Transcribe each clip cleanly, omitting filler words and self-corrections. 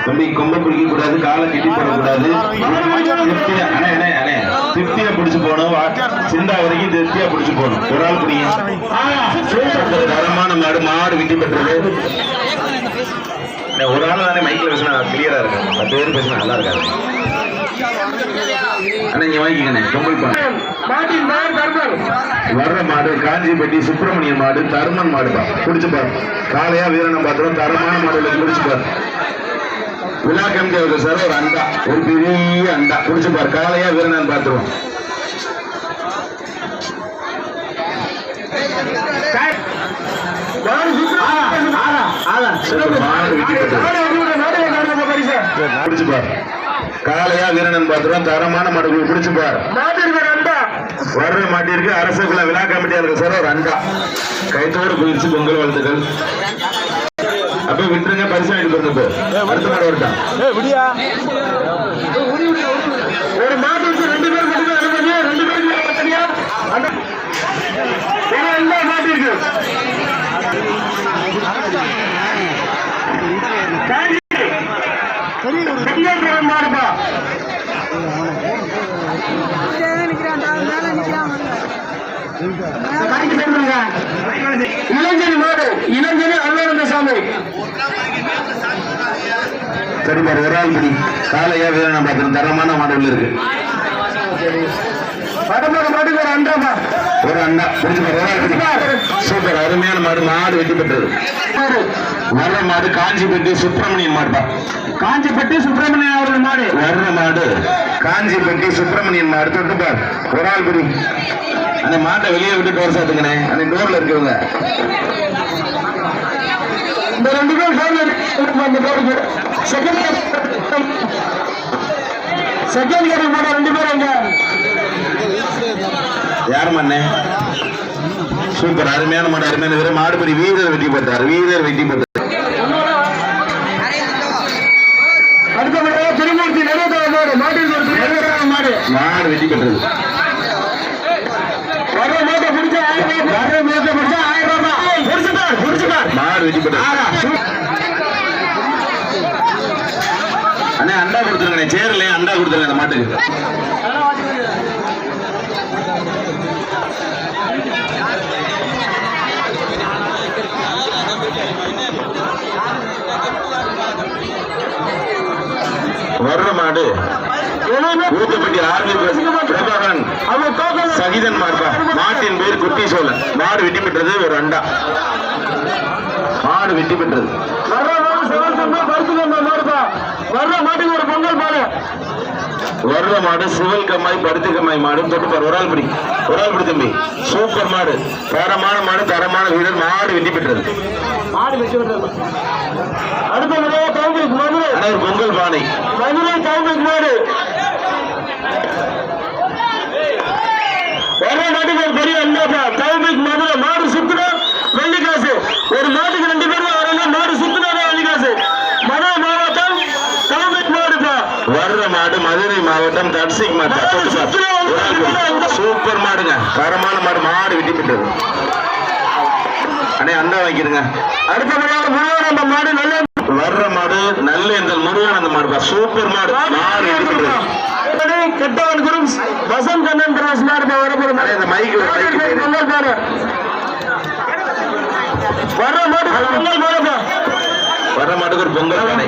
தம்பி கொம்ப பிடிக்க கூடாது, காலை கட்டி போடக்கூடாது. திருப்தியா பிடிச்சு போகணும், சிந்தா வரைக்கும் திருப்தியா பிடிச்சு போகணும். ஒரு ஆள் பிடிங்க. தரமான மாடு, மாடு வெற்றி பெற்றது. ஒரு ஆள் தானே மைக்ல பேசினா கிளியரா இருக்கும், 10 பேர் பேசினா நல்லா இருக்காது. ஆனா இங்க வாங்கிக்கண்ணே, பொங்கல் வர்ற மாடு காஞ்சிப்பட்டி சுப்பிரமணியன் மாடு, தர்மன் மாடு தான். குடிச்சு பாரு, காளையா வீரனை பாத்திரம் தரமான மாடுல குடிச்சு பாரு. விழா கமிட்டி சார் ஒரு அண்டா, ஒரு பெரிய அண்டா குடிச்சு பாரு, காளையா வீரனான்னு பாத்துருவோம். குடிச்சு பாரு, காளையா வீரனன் பாத்துருவோம். தரமான மாடு குடிச்சு பாரு. வர்ற மாட்டிற்கு அரசுக்குள்ள விழா கமிட்டியா இருக்கு சார் ஒரு அண்டா. கைத்தோடு போயிடுச்சு. பொங்கல் வாழ்த்துக்கள். அப்ப விட்டுருங்க, பரிசு வாங்கிட்டு போறது. அடுத்த மாடு வருட்டா ஒரு மாடு இருக்கு, 2 பேர் மட்டும் அனுமதி, 2 பேருக்கு தனியா மாட்டு இருக்கு. மாடுப்பா இளஞ்சனி மாடு, இளஞ்சனி அருளானந்தசாமி. சரி பாரு, ஒரு ஆள் பிடி. காலையா வீரனை பார்த்து தரமான மாடுகள் இருக்கு. மாட்டுக்கு ஒரு அண்டாப்பா, ஒரு அண்டா பிடிச்சு பாரு. ஒரு ஆள் பிடி. சூப்பர், அருமையான மாடு, மாடு வெற்றி பெற்றது. வர்ற மாடு காஞ்சிப்பட்டி சுப்பிரமணியன் மாடுப்பா. காஞ்சிப்பட்டி சுப்பிரமணியன் அவர்கள் மாடு. வர்ற மாடு காஞ்சிப்பட்டி சுப்பிரமணியன் மாடு. தொட்டு பார், ஒரு ஆள் பிடி. அந்த மாட்டை வெளியே விட்டு டோர் சாத்துங்கண்ணே, அந்த டோர்ல இருக்கவங்க. இந்த 2 பேர் செகண்ட் கேட்டு மாட 2 பேர் அங்க. யார் மண்ணே? சூப்பர், அருமையான மாடு, அருமையான வீரர். மாடுபடி வீரர் வெற்றி பெற்றார், வீரர் வெற்றி பெற்றார். அடுத்த திருமூர்த்தி மாடு, மாடு மாடு வெற்றி பெற்றது. மாடு வெற்றி பெற்றது. அண்ணே அண்டா கொடுத்துருங்க, சேர்ல அண்டா கொடுத்துருங்க அந்த மாட்டுக்கு. வர்ற மாடு ஊத்தப்பட்டி ஆர்மி பிரபாகரன் சகிதன் மாடுப்பா. மாட்டின் பேர் குட்டி சோழன். மாடு வெட்டி பெற்றது, ஒரு அண்டா. மாடு வெட்டி பெற்றது. வர்ற மாட்டுக்கு ஒரு பொங்கல் மாடு. வர்ற மாடு சிவல் கம்மாய் பருத்தி கம்மாய் மாடு. தொட்டுப்பார், ஒரு ஆள் பிடி, ஒரு ஆள் பிடி தம்பி. சூப்பர் மாடு, தரமான மாடு, தரமான வீரர். மாடு வெட்டி பெற்றது. மாடு வெட்டி பெற்றது. அடுத்த மதுரை பொங்கல் பானை, மதுரை காங்கிரஸ் மாடு. வர்ற மாட்டுக்கு ஒரு பெரிய அண்டாப்பா. கவுபிக் மதுரை. மாடு சுத்துனா வெள்ளி காசு. ஒரு மாட்டுக்கு 2 பேரும் வரல, மாடு சுத்துனா வெள்ளி காசு. மதுரை மாவட்டம் கவுபிக் மாடுப்பா. வர்ற மாடு மதுரை மாவட்டம் தட்சிக் மாடு. சூப்பர் மாடுங்க, தரமான மாடு. மாடு வெட்டி பெற்றது. அண்ணே அண்டா வாங்கிடுங்க. அடுத்த முருகானந்த மாடு. நல்ல வர்ற மாடு நல்ல இந்த முருகானந்த மாடுப்பா. சூப்பர் மாடு. மாடு வெட்டி பெற்றது. கெட்டவன் குரு வசந்த் கண்ணன் கிராஸ் மாடுப்பா. வரப்போற மாடு. இந்த மைக் பொங்கல் பாரு. வர்ற மாடு பொங்கல் பாருப்பா. வர்ற மாட்டுக்கு ஒரு பொங்கல் பானை.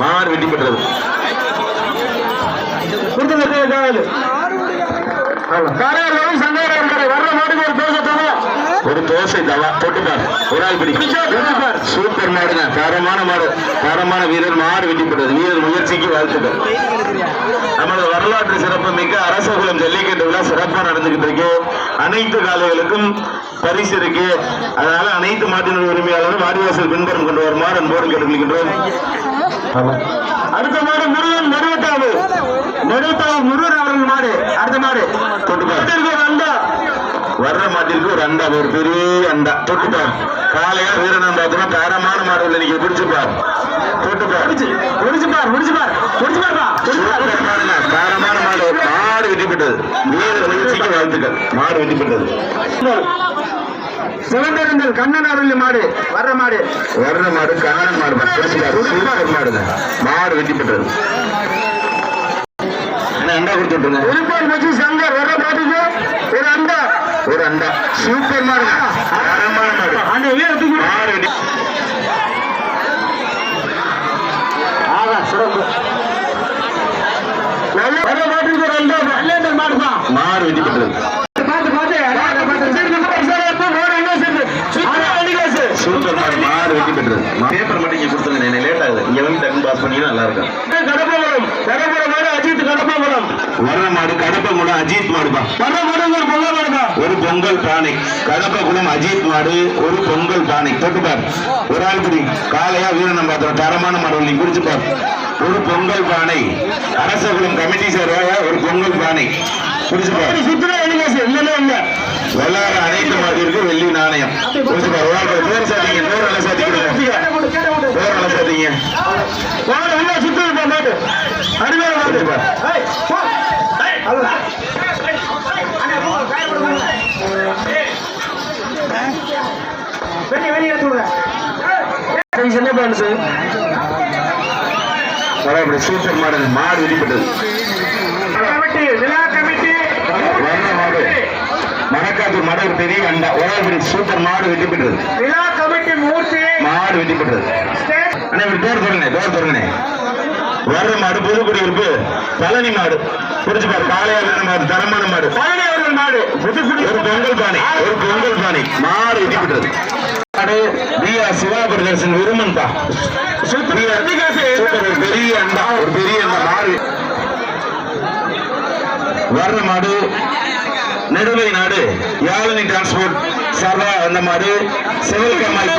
மாடு வெட்டி பெற்றது. ஒரு தோசை தவா. தொட்டுப்பார், ஒரு ஆள் பிடி. சூப்பர் மாடுங்க, தரமான மாடு, தரமான வீரர். மாடு வெட்டி பெற்றது. வீரர் முயற்சிக்கு வாழ்த்துக்கள். நமது வரலாற்று சிறப்பு மிக்க அரசகுலம் ஜல்லிக்கட்டு விழா சிறப்பாக நடந்துகிட்டு இருக்கு. அனைத்து காலைகளுக்கும் பரிசு இருக்கு. அதனால அனைத்து மாட்டின உரிமையாளரும் வாடிவாசல் பின்புறம் கொண்டு வருமாறு அன்போடு கேட்டுக்கொள்கின்றோம். அடுத்த மாடு முருகன் நடுவட்டாவு. நடுவட்டாவு முருகன் அவர்கள் மாடு. அடுத்த மாடு அண்டா. வர்ற மாட்டிற்கு ஒரு அண்டா, ஒரு பெரிய அண்டா. தொட்டுப்பார், காலையா வீரனா பார்த்தோம்னா தரமான மாடு. நீங்க பிடிச்சுப்பார், தொட்டுப்பார், முடிச்சுப்பார். தரமான மாடு. மாடு வெட்டி பெற்றது. வீர முயற்சிக்கு வாழ்த்துக்கள். மாடு வெட்டி பெற்றது. சிவந்தரங்கள் கண்ணன் அருள் மாடு வர்ற மாடு கண்ணன் மாடு மாடுங்க மாடு வெட்டி பெற்றது அண்டா கொடுத்து விட்டுருங்க திருப்பூர் வச்சு சங்கர் வர்ற மாட்டுக்கு ஒரு அண்டா சூப்பர் மாடு மாடு வெட்டி ஆகா சிறப்பு வர்ற மாட்டுக்கு ஒரு அண்டா அல்லேந்தர் மாடுப்பா மாடு வெட்டி பெற்றது சூப்பர் மாடு வெட்டி பெற்றது பேப்பர் மட்டும் இங்க கொடுத்துருங்க என்ன லேட் ஆகுது இங்க வந்து டக்கு பாஸ் பண்ணி நல்லா இருக்கும் கடப்பகுளம் மாடு அஜித் கடப்பகுளம் வர்ற மாடு கடப்பகுளம் அஜித் மாடுப்பா வர்ற மாடு ஒரு பொங்கல் மாடுப்பா ஒரு பொங்கல் பானை கடப்பகுளம் அஜித் மாடு ஒரு பொங்கல் பானை தொட்டுப்பார் ஒரு ஆள் குடி காலையா வீரனம் பாத்திரம் தரமான மாடு நீ குடிச்சுப்பார் ஒரு பொங்கல் பானை அரசகுளம் கமிட்டி சார் ஒரு பொங்கல் பானை குடிச்சுப்பார் சுற்றுலா இல்லைன்னா இல்ல வெள்ளார அனைத்து மாதிரிக்கு வெள்ளி நாணயம் குடிச்சுப்பார் ஒரு ஆள் பேர் சாத்திங்க நூறு நல்லா சாத்திக்கிறீங்க பேர் நல்லா சாத்திங்க சுற்றுலா மாட்டு அருமையான சூப்பர் மாடல் மாடு வெளிப்பட்டது மணக்காத்தூர் மாடு ஒரு பெரிய அண்டா ஒரு சூப்பர் மாடு வெட்டிப்பட்டது மாடு வெட்டிப்பட்டது டோர் தொடங்கினே வர்ற மாடு புதுக்குடி இருப்பு பழனி மாடு புரிஞ்சு பாரு காளையார் மாடு தரமான மாடு பழனி அவர்கள் மாடு புதுக்குடி ஒரு பொங்கல் பானை மாடு வெட்டிப்பட்டது சிவா பிரதர்சன் விருமன் பா ஒரு பெரிய அண்டா மாடு வர்ற மாடு நெடுவை நாடு யாழினி டிரான்ஸ்போர்ட் சார்பா அந்த மாடு சிவகம்மாய்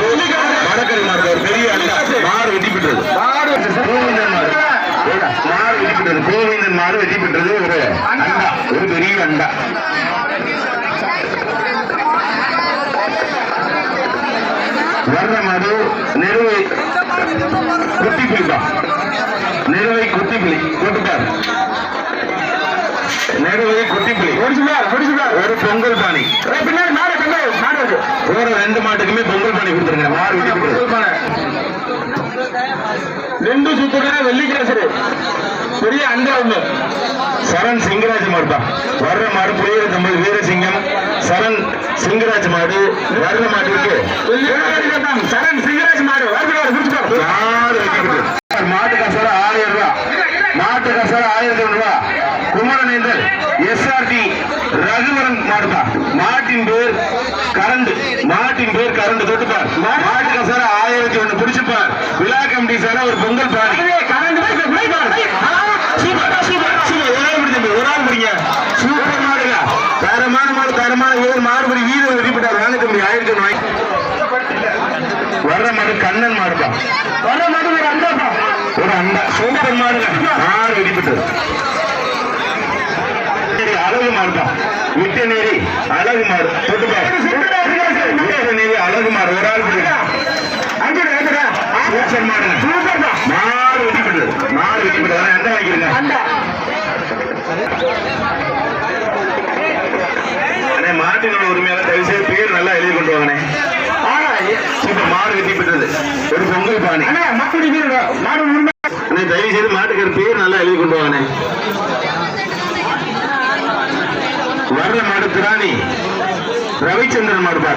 வடக்கரை மாடு ஒரு பெரிய அண்டா மாடு வெட்டி பெற்றது கோவிந்தன் மாடு வெட்டி பெற்றது ஒரு அண்டா ஒரு பெரிய அண்டா வர்ற மாடு நெருவை குட்டிப்புலிப்பா போட்டுப்பார் நெருவை குட்டிப்புலி ஒரு பொங்கல் பானை போற ரெண்டு மாட்டுக்குமே பொங்கல் பானை கொடுத்துருங்க மாடு வெட்டி ரெண்டு சுத்துற வெள்ளிக்கிழசரு பெரிய அண்டா ஒண்ணு சரண் சிங்கராஜ் மாடுப்பா வர்ற மாடு புலியூர் தம்பல் வீரசிங்கம் சரண் சிங்கராஜ் மாடு வர்ற மாட்டுக்கு சரண் சிங்கராஜ் மாடு மாட்டு கசார 1000 ரூபாய் மாட்டு கசார 1000 ரூபாய் குமரனேந்தர் SRT ரகுவரன் மாடுப்பா மாட்டின் பேர் கரண்டு தொட்டுப்பார் மாட்டு கசார 1001 பிடிச்சுப்பார் விழா கமிட்டி சார ஒரு பொங்கல் பாடி ஒரு ஆள் முடிங்க சூப்பர் மாடுங்க தரமான வீரர் மாடுபடி வீரர் வெடிப்பட்டார் வாங்க தம்பி 1000 வர்ற மாடு கண்ணன் மாடுப்பா வர்ற மாடு ஒரு அண்டா சூப்பர் மாடுங்க மாடு வெடிப்பட்டது அழகு மாடுப்பா விட்டநேரி அழகு மாடு விட்டநேரி அழகு மாடு ஒரு ஆள் சூப்பர் மாடுங்க மாடு வெடிப்பட்டது அண்டா வாங்கிருங்க மாட்டினோட உரிமையால தயவு செய்து பேர் நல்லா எழுதி கொண்டு வாங்கண்ணே சூப்பர் மாடு வெட்டி பெற்றது ஒரு பொங்கல் பானை தயவு செய்து மாட்டுக்கு பேர் நல்லா எழுதி கொண்டு வாங்கண்ணே வர்ற மாடு திராணி ரவிச்சந்திரன் மாடுப்பா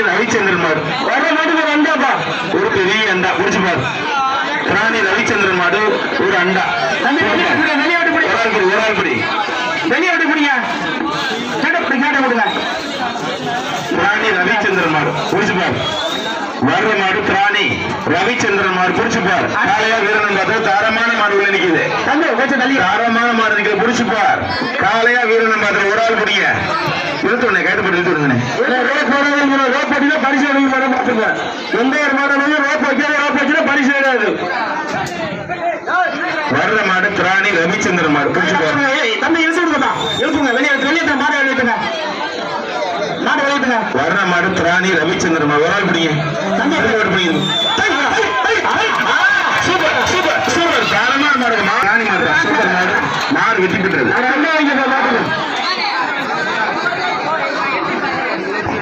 ரவிச்சந்திரன் மாடு வர்ற மாட்டுக்கு ஒரு அண்டாப்பா ஒரு பெரிய அண்டா குடிச்சுப்பாரு திராணி ரவிச்சந்திரன் மாடு ஒரு அண்டா ஒரு ஆள் படி வெளியாட்டு பிடிங்க ராணி ரவிச்சந்திரன் மாடு புடிச்சுப்பார் வர்ற மாடு திராணி ரவிச்சந்திரன் மாடு புடிச்சுப்பார் காலையா வீரனம் பார்த்தா தரமான மாடு உள்ள நிக்குது தரமான மாடு நிக்குது புடிச்சுப்பார் காலையா வீரனம் பார்த்த ஒரு ஆள் பிடிங்க இழுத்துடனே கேட்டுப்பட்டு இழுத்துடுங்க ரோப் போட்டினா பரிசு எடுக்க மாட பார்த்துங்க எந்த ஒரு மாடலையும் ரோப் வைக்கிற பரிசு கிடையாது வர்ற மாடு திராணி ரவிச்சந்திரன் மாடு புடிச்சுப்பார் தம்பி எழுப்புங்க வெளியே மாடு எழுத்துங்க வர்ற மாடு திராணி ரவிச்சந்திரன் மாடு ஒரு ஆள் பிடிங்க சூப்பர் தரமான மாடு ராணி மாடு சூப்பர் மாடு வெட்டி பெற்றது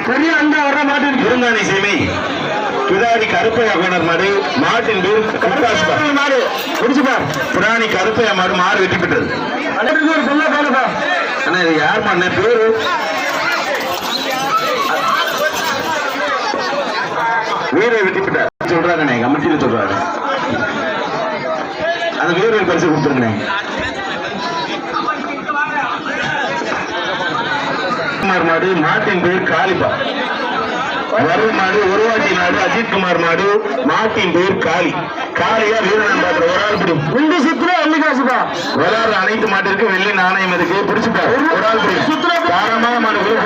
பெரிய அண்டா வர்ற மாட்டு பொன்னானி சீமை கிடாரி கருப்பையா கோனர் மாடு மாட்டின் பேர் மாடு புடிச்சுப்பா புராணி கருப்பையா மாடு மாடு வெற்றி பெற்றது அண்ணா இது யார் மாடு பேரு வீரை வெற்றி பெற்றார் சொல்றாங்கண்ணே கமிட்டியில சொல்றாரு அந்த வீரர் பரிசு கொடுத்துருங்கண்ணே மாடு மாட்டின் பேர் காளிப்பா வரு மாடு ஒருவாட்டி நாடு அஜித் குமார் மாடு மாட்டின் பேர் காளி காளியா வீரன் பாக்குற ஒரு ஆள் பிடி உண்டு சுற்றுல வெள்ளி காசுப்பா விளையாடுற அனைத்து மாட்டிற்கு வெள்ளி நாணயம் இருக்கு பிடிச்சுப்பா ஒரு ஆள் பிடி சுற்றுலா தாரமான மாடு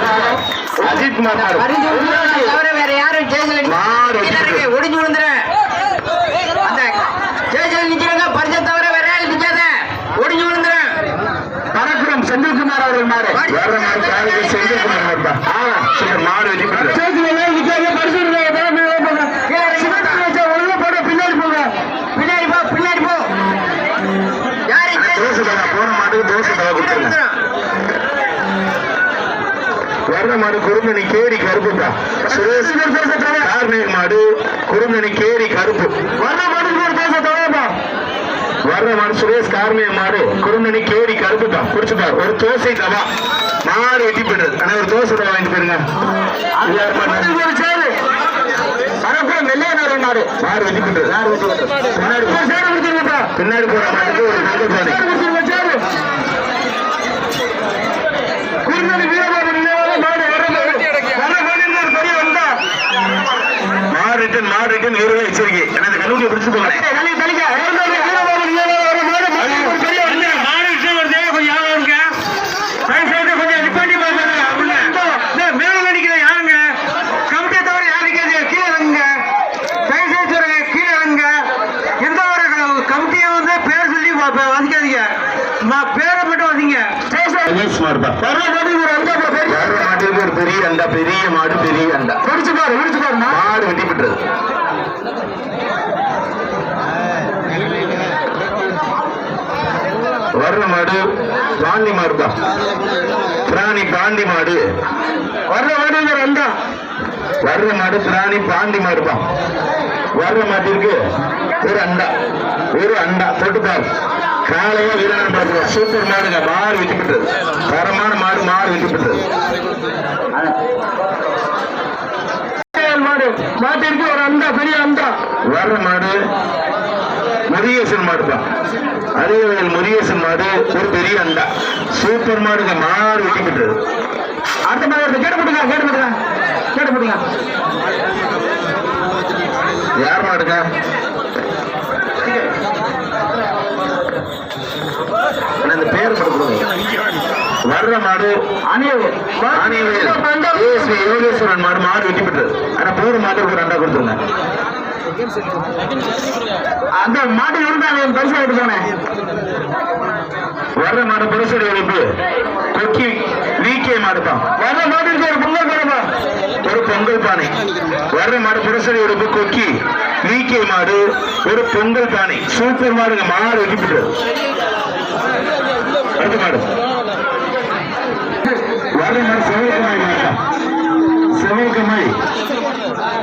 அஜித் குமார் மாடு வேற யாரும் மாடு ஒடிஞ்சு விழுந்துறேன் அந்த ஜெயஜெயல் நிக்கிறவங்க பரிசை தவிர வேற யாரும் நிக்காத ஒடிஞ்சு விழுந்துறேன் பரக்குரம் செந்தில்குமார் அவர்கள் மாடு வேற மாடு காலையில் செந்தில்குமார் மாடுப்பா சரி மாடு வெற்றி பெற்ற பின்னாடி போ யாரு போன மாட்டுக்கு தோசை தவா கொடுத்துருங்க வர்ற மாடு குறுந்தணி கேரி கருப்புப்பா சுரேஷ் கார்மேல் மாடு குறுந்தணி கேரி கருப்பு வர்ற மாடு ஒரு தோசை தவாப்பா வர்ற மாடு சுரேஷ் கார்மேல் மாடு குறுந்தணி கேரி கருப்புப்பா குடிச்சுப்பா ஒரு தோசை தவா மாடு வெட்டி போயிடுறது ஆனா ஒரு தோசை தவா வாங்கிட்டு போயிருங்க மாடு மாடு வெட்டி போயிடுறது பின்னாடி போற மாட்டுக்கு ஒரு தங்க மாடு வீரர்கள் எச்சரிக்கை எனது கல்லூரியை பிடிச்சு போகிறேன் பேரை மட்டும் வந்தீங்க ஒரு பெரிய அண்டா பெரிய மாடு பெரிய அண்டா பிடிச்சு பாரு மாடு வெட்டி பெற்றது வர்ற மாடு பாண்டி மாடுப்பா பிராணி பாண்டி மாடு வர்ற மாடு ஒரு அண்டா வர்ற மாடு பிராணி பாண்டி மாடுப்பா வர்ற மாட்டிற்கு ஒரு அண்டா தொட்டுப்பார் காலையா வீரன் பார்க்கிறோம் சூப்பர் மாடுங்க மாடு வெட்டி பெற்றது தரமான மாடு வெட்டி பெற்றது மாடு மாட்டிற்கு ஒரு அண்டா பெரிய அண்டா வர்ற மாடு முருகேசன் மாடுப்பா அதிகவயல் முருகேசன் மாடு ஒரு பெரிய அண்டா சூப்பர் மாடுங்க மாடு வெட்டி பெற்றது அடுத்த மாடு கேட்டு போட்டுங்க யார் மாடுங்க அந்த பேர் வர்ற மாடு யோகேஸ்வரன் மாடு வெட்டி பெற்றது ஆனா போற மாடு ஒரு அண்டா கொடுத்துருங்க அந்த மாட்டு இருந்தாங்க பரிசு ஆகிட்டு போனேன் வர்ற மாடு பரிசு உழைப்பு கொக்கி வீக்கே மாடுப்பான் வர்ற மாட்டுக்கு ஒரு பொங்கல் பானைப்பா ஒரு பொங்கல் பானை வர்ற மாடு புரசடி உழைப்பு கொக்கி வீக்கே மாடு ஒரு பொங்கல் பானை சூப்பர் மாடுங்க மாடு வெட்டி பெற்றது அடுத்த மாடு வர்ற மாடு செவகமாய் மாட்டா செவகமாய்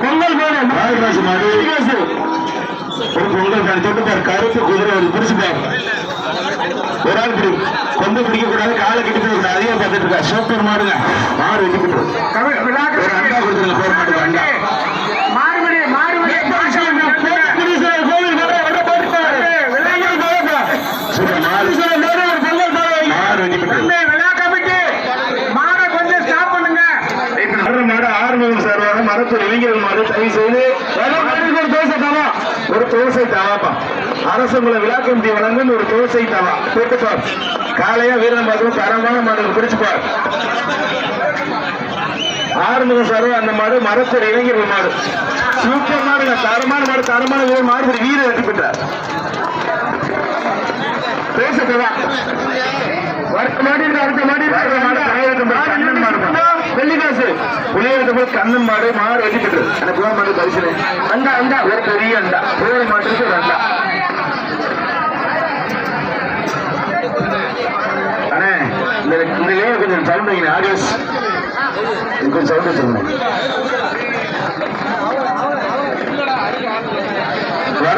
பொங்கல் பானை மாடு மாடு ஒரு பொங்கல் பானை தொட்டுப்பார் கருப்பு குதிரை ஒரு பிடிச்சுப்பார் ஒரு ஆள் பிடி கொண்டு பிடிக்க கூடாது காலை கட்டி போய் அதிக பார்த்துட்டு இருக்கா சூப்பர் மாடுங்க மாடு வெட்டி போட்டு ஒரு அண்டா கொடுத்துருங்க போர் மாட்டுக்கு அண்டா மருத்துவர் இளைஞர்கள் மாடு தயவு செய்து ஒரு தோசை தவா ஒரு தோசை தவாப்பா அரசுங்களை விழா கமிட்டி வழங்கும் ஒரு தோசை தவா போட்டுப்பார் காலையா வீரன் பார்க்கணும் தரமான மாடுகள் பிடிச்சுப்பார் ஆறுமுகம் சார் அந்த மாடு மருத்துவர் இளைஞர்கள் மாடு சூப்பர் மாடுங்க தரமான வீரர் மாடு வீரர் வெற்றி பெற்றார் தோசை தவா வெள்ளிக்காசு புளியத்து கண்ணன் மாடு மாடு வெட்டி பெற்றது அந்த புகா மாடு பரிசு அண்டா ஒரு பெரிய அண்டா புகழ மாட்டுக்கு ஒரு அண்டா அண்ணே இந்த கொஞ்சம் சவுண்ட் வைங்க ஆடியோஸ் கொஞ்சம் சவுண்ட் வச்சுருங்க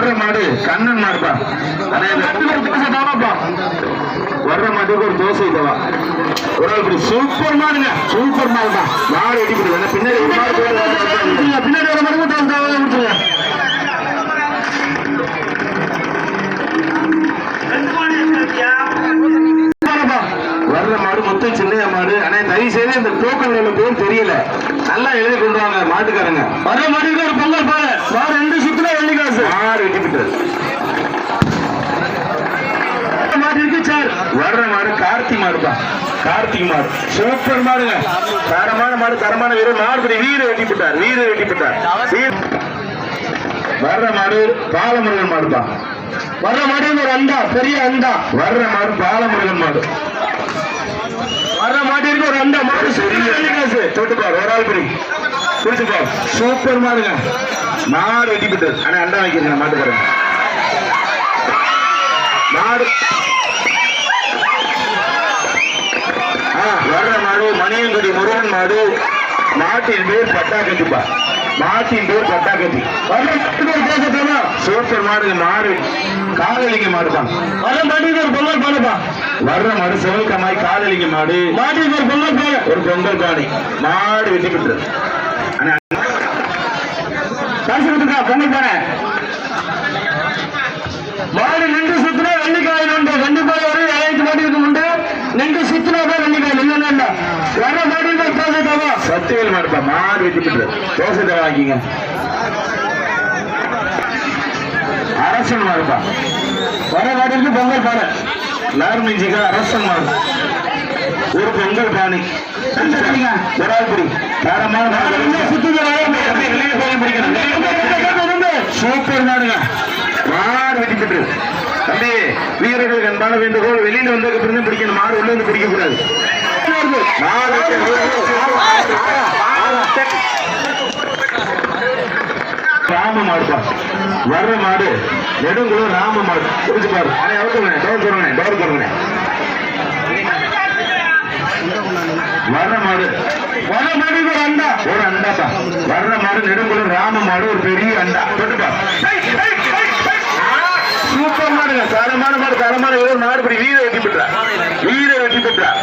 வர்ற மாடு கண்ணன் மாடுப்பா. அதே வர்ற மாட்டுக்கு ஒரு தோசை தவா. ஒரு ஆள் இப்படி சூப்பர் மாடுங்க, சூப்பர் மாடுப்பா. மாடு வெட்டி போடுவாங்க. பின்னாடி ஒரு மாடு பின்னாடி ஒரு மாடு கொடுத்துருங்க. வர்ற மாடு மொத்தம் சின்ன மாடு. ஆனா தயவு செய்து இந்த டோக்கன் பேர் தெரியல, நல்லா எழுதி கொண்டு வாங்க மாட்டுக்காரங்க. வர்ற மாட்டுக்கு ஒரு பொங்கல் பாரு. மாடு 2 சுத்துல வெள்ளி காசு. மாடு வெட்டி விட்டது. மாட்டிற்கு சார். வர்ற மாடு கார்த்திக் மாடுப்பா. கார்த்திக் மாடு சூப்பர் மாடுங்க. தரமான மாடு, தரமான வீரர். மாடுபடி வீர வெட்டி விட்டார். வீர வெட்டி விட்டார். வர்ற மாடு பாலமுருகன் மாடுப்பா. வர்ற மாடு ஒரு அண்டா, பெரிய அண்டா. வர்ற மாடு பாலமுருகன் மாடு. வர்ற மாட்டிற்கு ஒரு அண்டா. மாடு சரி தொட்டுப்பார். ஒரு ஆள் படி குடிச்சுப்பார். சூப்பர் மாடுங்க. மாடு வெட்டி விட்டது. ஆனா அண்டா வைக்கிறேன் மாட்டுக்காரங்க. மாடு வர்ற மாடு மணியங்குடி முருகன் மாடு. மாட்டின் பேர் பட்டாக்கத்திப்பா. மாட்டின் பேர் பட்டாக்கத்தி. சூப்பர் மாடு. மாடு காதலிங்க மாடுதான். வர்ற மாட்டுக்கு ஒரு பொங்கல் பாடுப்பா. வர்ற மாடு சிவல்கமாய் காதலிங்க மாடு. மாட்டுக்கு ஒரு பொங்கல் பாடு. ஒரு பொங்கல் பாணி. மாடு வெட்டி பெற்றது. காசு கொடுத்துருக்கா பொங்கல் பானை. மாடு நின்று சுத்தினா வெள்ளிக்காயில் உண்டு. கண்டிப்பாக ஒரு 7 மாட்டுக்கு உண்டு. நின்று சுத்தினாதான் வெள்ளிக்காயில் இல்லைன்னா. வர்ற மாட்டுக்கு தோசை தவா. சத்தியல் மாடுப்பா. மாடு வெட்டி பெற்றது. தோசை தவா வாங்கிங்க. அரசன் மாடுப்பா. வர மாட்டுக்கு பொங்கல் பானை. லார்மிஞ்சிக்கா அரசன் மாடு. ஒரு பொங்கல் பானை. ஒரு ஆள் பிடி. தரமான சூப்பர் மாடுங்க. மாடு வெட்டி பெற்று. தம்பி வீரர்களுக்கு அன்பான வேண்டுகோள், வெளியில வந்ததுக்கு பிறகு பிடிக்கணும். மாடு உள்ள வந்து பிடிக்க கூடாது. ராம மாடுப்பா. வர்ற மாடு நெடுங்குளம் ராம மாடு. புரிஞ்சு பாரு. டோர் தருங்க. வர்ற மாடு. வர்ற மாடு ஒரு அண்டா. ஒரு அண்டாப்பா. வர்ற மாடு நெடுங்குளம் ராம மாடு. ஒரு பெரிய அண்டா. தொட்டுப்பா. சூப்பர் மாடுங்க. தரமான மாடு, தரமான வீரர். மாடுபடி வீர வெட்டி பெற்றார். வீர வெட்டி பெற்றார்.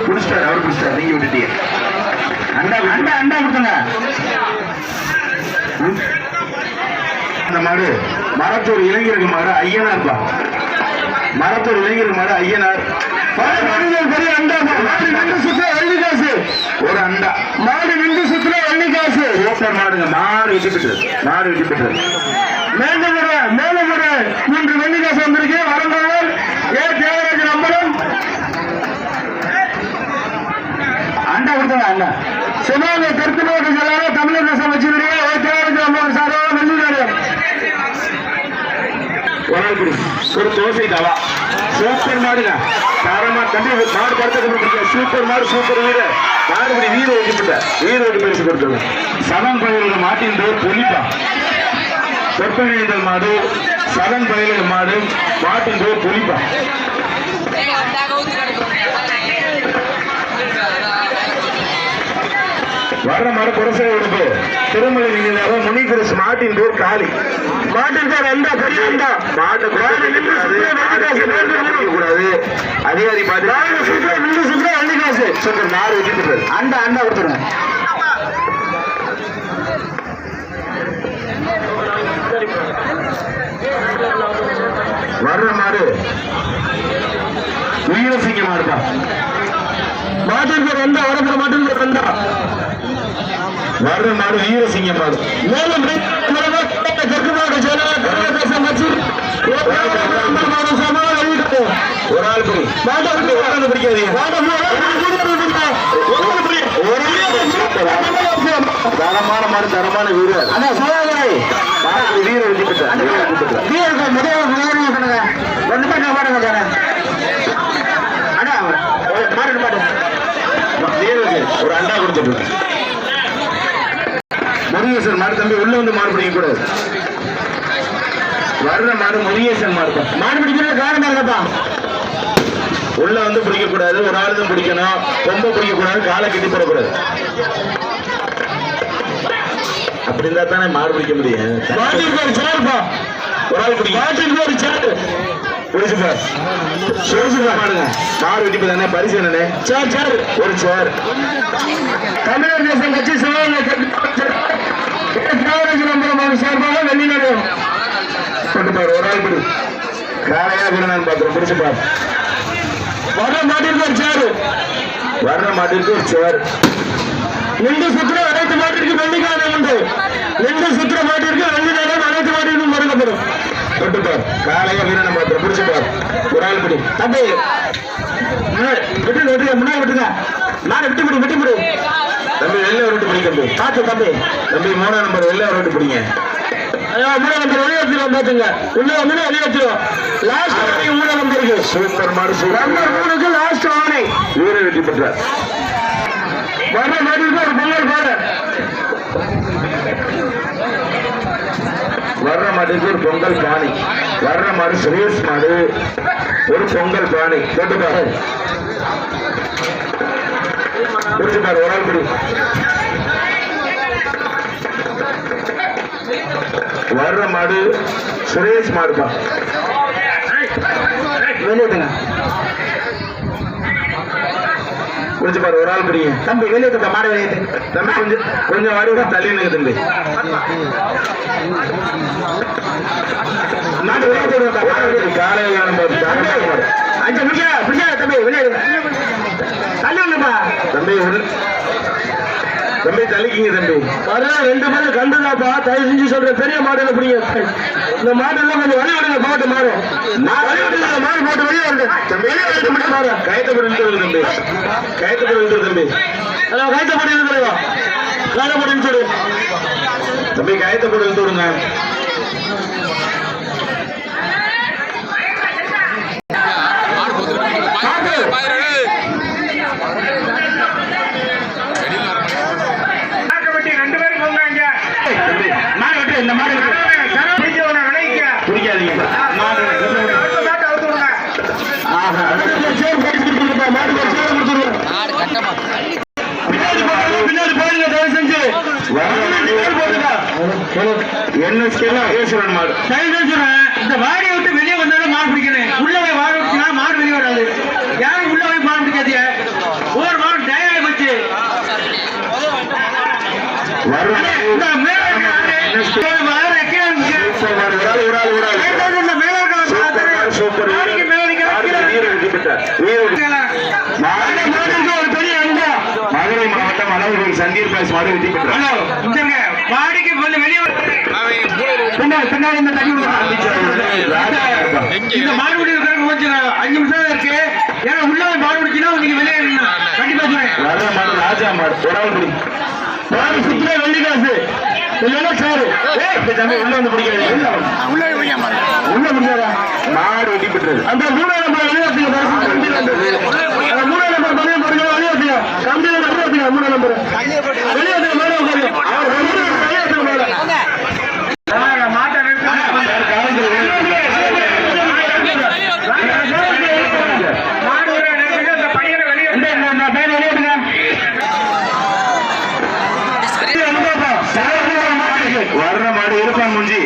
குடிச்சிட்டாரு. அவர் குடிச்சிட்டார். நீங்க விட்டுட்டீங்க. அண்டா அண்டா அண்டா கொடுத்துங்க. அந்த மாடு மரத்தூர் இளைஞர்கள் மாடு. ஐயனார்ப்பா. மரத்தூர் இளைஞர்கள் மாடு. ஐயனார். பெரிய அண்டா. மாடு நின்று சுற்ற வெள்ளி காசு. ஒரு அண்டா. மாடு நின்று சுற்ற வெள்ளி காசு. சூப்பர் மாடுங்க. மாடு வெட்டி பெற்றது. மாடு வெட்டி பெற்றது. மேலமுறை 3 வெள்ளி காசு வந்திருக்கு. வரந்தவர் ஏ தேவராஜ நம்பரும் அண்டா கொடுத்தாங்க. அண்ணா சிவகங்கை தெற்கு மாவட்ட செயலாளர் தமிழக தேசம் வச்சிருக்கீங்க. ஏ தேவராஜ நம்பர் சார்பாக வெள்ளிக்காரர் ஒரு தோசை தவா. சூப்பர் மாடுங்க. தரமா தம்பி மாடு படுத்த சூப்பர் மாடு. சூப்பர் வீரர். மாடுபடி வீர வெட்டிப்பட்ட. வீர வெட்டி பரிசு கொடுத்துருங்க. சதன் பயிர்கள் மாட்டின் பேர் பொலிப்பா. தொற்பனைகள் மாடு. சதன் பயிர்கள் மாடு. மாட்டின் பேர் பொலிப்பா. வர்ற மாடு புரசை உடுப்பு. திருமலை நீங்க முனிகுரசு. மாட்டின் பேர் காளி. மாட்டின் பேர் அண்டா. பெரிய அண்டா. மாட்டை கூடாது. அதிகாரி பார்த்து அள்ளி காசு சொல்ற. மாடு வெட்டிட்டு அண்டா அண்டா கொடுத்துருங்க. வர்ற மாடு வீரசிங்க மாடுப்பா. மாட்டின் பேர் அண்டா. வரப்புற மாட்டின் பேர் அண்டா. வர்ற மாடு வீரசிங்க மாடு. மேலும் தெற்கு மாவட்ட செயலாளர் ஒரு ஆள் படி. பிடிக்காதீங்க. தரமான மாடு, தரமான வீரர். வீர வெட்டி பெற்றார். ஒரு அண்டா கொடுத்துட்டு முருகேசன் மாடு. தம்பி உள்ள வந்து மாடு பிடிக்க கூடாது. வர்ற மாடு முருகேசன் மாடு. மாடு பிடிக்கிற காரணம் இல்லப்பா. உள்ள வந்து பிடிக்க கூடாது. ஒரு ஆள் தான் பிடிக்கணும். ரொம்ப பிடிக்க கூடாது. காலை கட்டி போடக்கூடாது. அப்படி இருந்தா தானே மாடு பிடிக்க முடியும். மாட்டிற்கு ஒரு சேர்ப்பா, ஒரு ஆள் பிடிக்கும். மாட்டிற்கு ஒரு சேர் பிடிச்சுப்பா மாடுங்க. மாடு வெட்டி தானே பரிசு என்னண்ணே? சேர் சேர் ஒரு சேர். தமிழர் தேசம் கட்சி சிவகங்கை சார்பாக வெளிநாடு போட்டுப்பாரு. ஒரு ஆள் பிடி. காலையா வீரனான்னு பாக்குறோம். பிடிச்சுப்பா. வர்ற மாட்டிற்கு ஒரு சேர், வர்ற மாட்டிற்கு ஒரு சேர். நின்று சுற்ற அனைத்து மாட்டிற்கு வெள்ளிக்காலம் உண்டு. நின்று சுற்ற மாட்டிற்கு வெள்ளி நேரம் அனைத்து மாட்டிற்கும் மறுக்கப்படும். தொட்டுப்பார். காலையா வீரனை பாக்குறோம். பிடிச்சுப்பார். ஒரு ஆள் பிடி. தம்பி விட்டு விட்டுங்க, முன்னாடி விட்டுங்க, நானே விட்டு முடி விட்டு முடி. தம்பி வெளில விட்டு பிடி தம்பி. காத்து தம்பி, தம்பி 3ஆம் நம்பர் வெளில விட்டு பிடிங்க. மூணாம் நம்பர் வெளியேற்றிடும் பாத்துங்க. உள்ள வந்து வெளியேற்றிடும். லாஸ்ட் ஆணை மூணாம் நம்பருக்கு. சூப்பர் மாடு. நம்பர் 3க்கு லாஸ்ட் ஆணை. வீர வெட்டி பெற்றார். வர்ற மாட்டிற்கு ஒரு பொங்கல் பாடு. வர்ற மாட்டுக்கு ஒரு பொங்கல் பானை. வர்ற மாடு சுரேஷ் மாடு. ஒரு பொங்கல் பானை. தொட்டுப்பாரு. பிடிச்சுப்பாரு. ஒரு ஆள் பிடி. வர்ற மாடு சுரேஷ் மாடுப்பா. வெளியேற்றுங்க பிடிச்சுப்பாரு. ஒரு ஆள் பிடிங்க. தம்பி, வெளியேற்ற மாடு வெளியேற்று. தம்பி கொஞ்சம் வாடி விட தள்ளி நிற்க தம்பி. மாடு வெளியேற்று. காலையில் அஞ்சு பிடிக்க தம்பி, வெளியேறுங்க. தள்ளி இல்லப்பா தம்பி. தம்பி தள்ளிக்கிங்க தம்பி. வர 2 பேரும் கண்டுதாப்பா. தயவு செஞ்சு சொல்றேன், பெரிய மாடுல பிடிங்க. இந்த மாடு எல்லாம் கொஞ்சம் வழி விடுங்க. போட்டு மாடு வழி விடுங்க. மாடு போட்டு வெளியே வருது. வெளியே வருது மாடு. கயத்தப்படி இழுத்து தம்பி. கயத்தப்படி இழுத்து தம்பி. கைத்தப்படி இருக்கிறதா? கைத்தப்படின்னு சொல்லு தம்பி. கயத்தப்படி இழுத்து விடுங்க. இந்த மாடு பிடிக்காதீங்க. மாடு பின்னாடி போடுங்க. தயவு செஞ்சு NSK மாடு. தயவு செஞ்சு இந்த வாடியை விட்டு வெளியே வந்தாலும் மாடு பிடிக்கணும். உள்ள போய் வாட விட்டுனா மாடு வெளியே வராது. யாரும் உள்ள போய் மாடு பிடிக்காதீங்க. ஒவ்வொரு மாடு டயரை வச்சு மதுரை மாவட்டம் அளவுகள் சந்தீர் பாய்ஸ் மாடு வெற்றி பெற்றார். வாடிக்கு கொஞ்சம் வெளியே பின்னாடி இந்த தண்ணி இந்த மாடுபிடி கொஞ்சம் 5 நிமிஷம் இருக்கு. ஏன்னா உள்ள மாடு பிடிச்சினா நீங்க வெளியே கண்டிப்பா வர்ற மாடு ராஜா மாடு. ஒரு ஆள் பிடி. மாடு சுற்றுலா வெள்ளி காசு இல்லைன்னா சாரு தம்பி உள்ள வந்து பிடிக்காது. உள்ள முடியாதா? மாடு வெற்றி பெற்றது. அந்த 3ஆம் நம்பர் வெளியேற்றுங்க. 3ஆம் நம்பர் பண்ணி போடுங்க. வெளியேற்றுங்க. கம்பியில வெளியேற்றுங்க. 3ஆம் நம்பர் வெளியேற்றுங்க. மேலே உட்காருங்க. வெளியேற்றுங்க. மேலே வர்ற மாடு இருப்பான் முஞ்சி.